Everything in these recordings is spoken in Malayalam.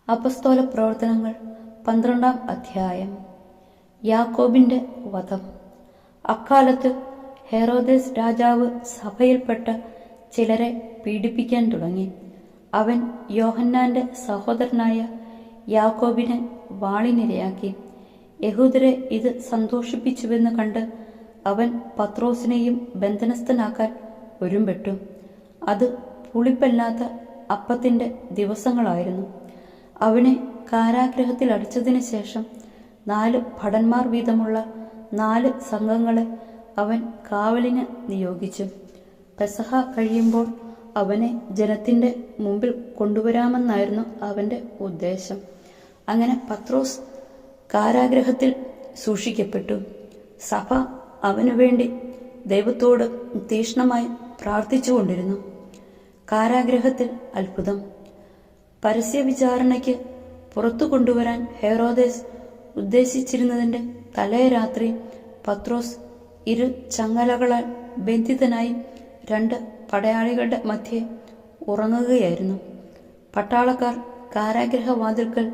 അപ്പസ്തോല പ്രവർത്തനങ്ങൾ 12-ാം അധ്യായം. യാക്കോബിന്റെ വധം. അക്കാലത്ത് ഹെരോദേസ് രാജാവ് സഭയിൽപ്പെട്ട ചിലരെ പീഡിപ്പിക്കാൻ തുടങ്ങി. അവൻ യോഹന്നാന്റെ സഹോദരനായ യാക്കോബിനെ വാളിനിരയാക്കി. യഹൂദരെ ഇത് സന്തോഷിപ്പിച്ചുവെന്ന് കണ്ട് അവൻ പത്രോസിനെയും ബന്ധനസ്ഥനാക്കാൻ ഒരുമ്പെട്ടു. അത് പുളിപ്പല്ലാത്ത അപ്പത്തിന്റെ ദിവസങ്ങളായിരുന്നു. അവനെ കാരാഗ്രഹത്തിൽ അടച്ചതിന് ശേഷം 4 ഭടന്മാർ വീതമുള്ള 4 സംഘങ്ങളെ അവൻ കാവലിന് നിയോഗിച്ചു. പെസഹ കഴിയുമ്പോൾ അവനെ ജനത്തിന്റെ മുമ്പിൽ കൊണ്ടുവരാമെന്നായിരുന്നു അവന്റെ ഉദ്ദേശം. അങ്ങനെ പത്രോസ് കാരാഗ്രഹത്തിൽ സൂക്ഷിക്കപ്പെട്ടു. സഭ അവനുവേണ്ടി ദൈവത്തോട് തീക്ഷ്ണമായി പ്രാർത്ഥിച്ചുകൊണ്ടിരുന്നു. കാരാഗ്രഹത്തിൽ അത്ഭുതം. പരസ്യവിചാരണയ്ക്ക് പുറത്തു കൊണ്ടുവരാൻ ഹെരോദേസ് ഉദ്ദേശിച്ചിരുന്നതിന്റെ തലേ രാത്രി പത്രോസ് 2 ചങ്ങലകളാൽ ബന്ധിതനായി 2 പടയാളികളുടെ മധ്യേ ഉറങ്ങുകയായിരുന്നു. പട്ടാളക്കാർ കാരാഗ്രഹവാതിൽക്കൽ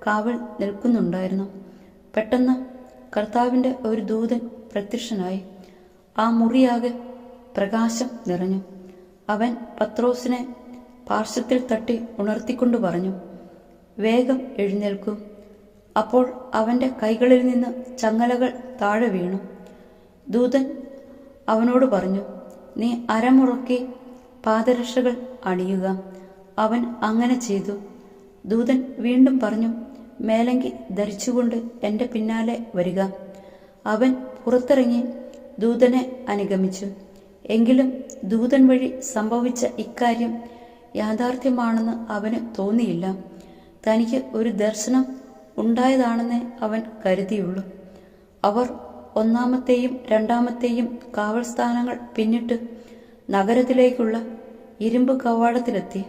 കാവൽ നിൽക്കുന്നുണ്ടായിരുന്നു. പെട്ടെന്ന് കർത്താവിന്റെ ഒരു ദൂതൻ പ്രത്യക്ഷനായി. ആ മുറിയാകെ പ്രകാശം നിറഞ്ഞു. അവൻ പത്രോസിനെ പാർശ്വത്തിൽ തട്ടി ഉണർത്തിക്കൊണ്ടു പറഞ്ഞു, വേഗം എഴുന്നേൽക്കൂ. അപ്പോൾ അവന്റെ കൈകളിൽ നിന്ന് ചങ്ങലകൾ താഴെ വീണു. ദൂതൻ അവനോട് പറഞ്ഞു, നീ അരമുറക്കി പാദരക്ഷകൾ അണിയുക. അവൻ അങ്ങനെ ചെയ്തു. ദൂതൻ വീണ്ടും പറഞ്ഞു, മേലങ്കി ധരിച്ചുകൊണ്ട് എന്റെ പിന്നാലെ വരിക. അവൻ പുറത്തിറങ്ങി ദൂതനെ അനുഗമിച്ചു. എങ്കിലും ദൂതൻ വഴി സംഭവിച്ച ഇക്കാര്യം യാഥാർത്ഥ്യമാണെന്ന് അവന് തോന്നിയില്ല. തനിക്ക് ഒരു ദർശനം ഉണ്ടായതാണെന്നേ അവൻ കരുതിയുള്ളൂ. അവർ 1-ാമത്തെയും 2-ാമത്തെയും കാവൽ സ്ഥാനങ്ങൾ പിന്നിട്ട് നഗരത്തിലേക്കുള്ള ഇരുമ്പ് കവാടത്തിലെത്തി.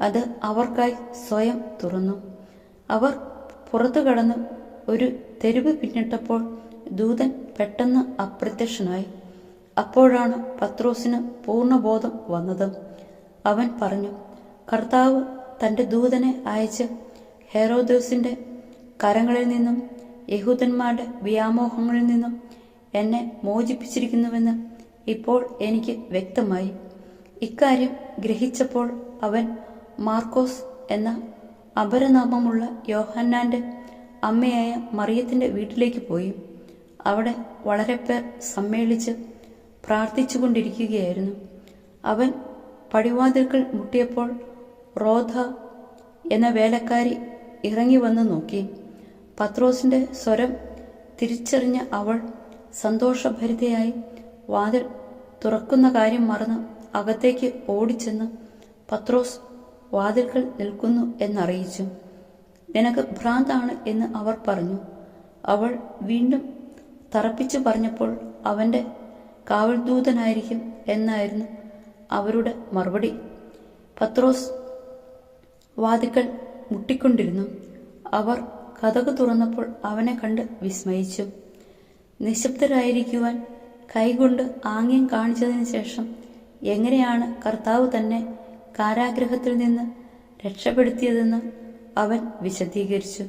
അത് അവർക്കായി സ്വയം തുറന്നു. അവർ പുറത്തു കടന്ന് ഒരു തെരുവ് പിന്നിട്ടപ്പോൾ ദൂതൻ പെട്ടെന്ന് അപ്രത്യക്ഷനായി. അപ്പോഴാണ് പത്രോസിന് പൂർണ്ണബോധം വന്നത്. അവൻ പറഞ്ഞു, കർത്താവ് തന്റെ ദൂതനെ അയച്ച് ഹെരോദേസിന്റെ കരങ്ങളിൽ നിന്നും യഹൂദന്മാരുടെ വ്യാമോഹങ്ങളിൽ നിന്നും എന്നെ മോചിപ്പിച്ചിരിക്കുന്നുവെന്ന് ഇപ്പോൾ എനിക്ക് വ്യക്തമായി. ഇക്കാര്യം ഗ്രഹിച്ചപ്പോൾ അവൻ മാർക്കോസ് എന്ന അപരനാമമുള്ള യോഹന്നാന്റെ അമ്മയായ മറിയത്തിന്റെ വീട്ടിലേക്ക് പോയി. അവിടെ വളരെ പേർ സമ്മേളിച്ച് പ്രാർത്ഥിച്ചുകൊണ്ടിരിക്കുകയായിരുന്നു. അവൻ പടിവാതിൽക്കൽ മുട്ടിയപ്പോൾ റോധ എന്ന വേലക്കാരി ഇറങ്ങി വന്ന് നോക്കി. പത്രോസിന്റെ സ്വരം തിരിച്ചറിഞ്ഞ അവൾ സന്തോഷഭരിതയായി വാതിൽ തുറക്കുന്ന കാര്യം മറന്ന് അകത്തേക്ക് ഓടിച്ചെന്ന് പത്രോസ് വാതിൽക്കൽ നിൽക്കുന്നു എന്നറിയിച്ചു. നിനക്ക് ഭ്രാന്താണ് എന്ന് അവർ പറഞ്ഞു. അവൾ വീണ്ടും തറപ്പിച്ചു പറഞ്ഞപ്പോൾ അവന്റെ കാവൽദൂതനായിരിക്കും എന്നായിരുന്നു അവരുടെ മറുപടി. പത്രോസ് വാതിൽക്കൽ മുട്ടിക്കൊണ്ടിരുന്നു. അവർ കതക് തുറന്നപ്പോൾ അവനെ കണ്ട് വിസ്മയിച്ചു. നിശബ്ദരായിരിക്കുവാൻ കൈകൊണ്ട് ആംഗ്യം കാണിച്ചതിന് ശേഷം എങ്ങനെയാണ് കർത്താവ് തന്നെ കാരാഗ്രഹത്തിൽ നിന്ന് രക്ഷപ്പെടുത്തിയതെന്ന് അവൻ വിശദീകരിച്ചു.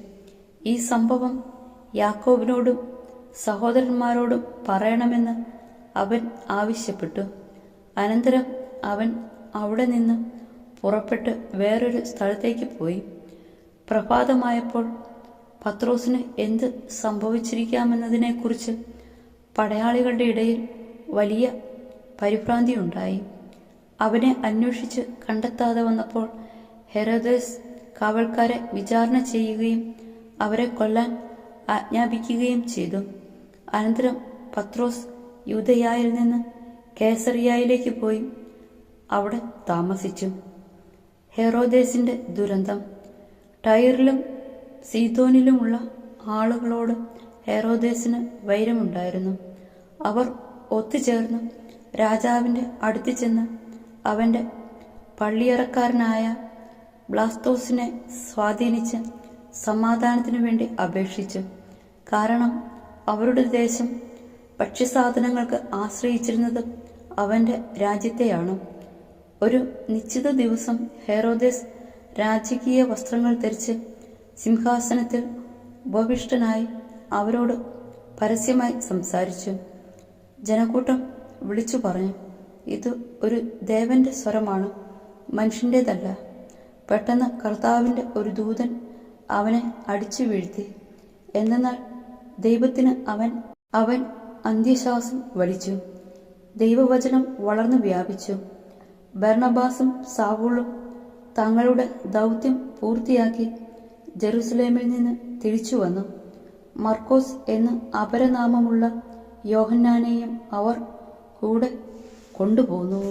ഈ സംഭവം യാക്കോബിനോടും സഹോദരന്മാരോടും പറയണമെന്ന് അവൻ ആവശ്യപ്പെട്ടു. അനന്തരം അവൻ അവിടെ നിന്ന് പുറപ്പെട്ട് വേറൊരു സ്ഥലത്തേക്ക് പോയി. പ്രഭാതമായപ്പോൾ പത്രോസിന് എന്ത് സംഭവിച്ചിരിക്കാമെന്നതിനെക്കുറിച്ച് പടയാളികളുടെ ഇടയിൽ വലിയ പരിഭ്രാന്തിയുണ്ടായി. അവനെ അന്വേഷിച്ച് കണ്ടെത്താതെ വന്നപ്പോൾ ഹെരോദേസ് കാവൽക്കാരെ വിചാരണ ചെയ്യുകയും അവരെ കൊല്ലാൻ ആജ്ഞാപിക്കുകയും ചെയ്തു. അനന്തരം പത്രോസ് യൂദയായിൽ നിന്ന് കേസറിയായിലേക്ക് പോയി അവിടെ താമസിച്ചു. ഹെരോദേസിന്റെ ദുരന്തം. ടൈറിലും സീദോനിലുമുള്ള ആളുകളോട് ഹെരോദേസിന് വൈരമുണ്ടായിരുന്നു. അവർ ഒത്തുചേർന്ന് രാജാവിന്റെ അടുത്ത് ചെന്ന് അവന്റെ പള്ളിയറക്കാരനായ ബ്ലാസ്തോസിനെ സ്വാധീനിച്ച് സമാധാനത്തിനു വേണ്ടി അപേക്ഷിച്ചു. കാരണം അവരുടെ ദേശം ഭക്ഷ്യസാധനങ്ങൾക്ക് ആശ്രയിച്ചിരുന്നത് അവന്റെ രാജ്യത്തെയാണ്. ഒരു നിശ്ചിത ദിവസം ഹെറോദേസ് രാജകീയ വസ്ത്രങ്ങൾ ധരിച്ച് സിംഹാസനത്തിൽ ഉപവിഷ്ടനായി അവരോട് പരസ്യമായി സംസാരിച്ചു. ജനക്കൂട്ടം വിളിച്ചു പറഞ്ഞു, ഇത് ഒരു ദേവന്റെ സ്വരമാണ്, മനുഷ്യൻ്റേതല്ല. പെട്ടെന്ന് കർത്താവിൻ്റെ ഒരു ദൂതൻ അവനെ അടിച്ചു വീഴ്ത്തി. എന്നാൽ ദൈവത്തിന് അവൻ അന്ത്യശ്വാസം വലിച്ചു. ദൈവവചനം വളർന്നു വ്യാപിച്ചു. ബർണബാസും സാവൂളും തങ്ങളുടെ ദൗത്യം പൂർത്തിയാക്കി ജെറുസലേമിൽ നിന്ന് തിരിച്ചു വന്നു. മർക്കോസ് എന്ന് അപരനാമമുള്ള യോഹന്നാനെയും അവർ കൂടെ കൊണ്ടുപോന്നു.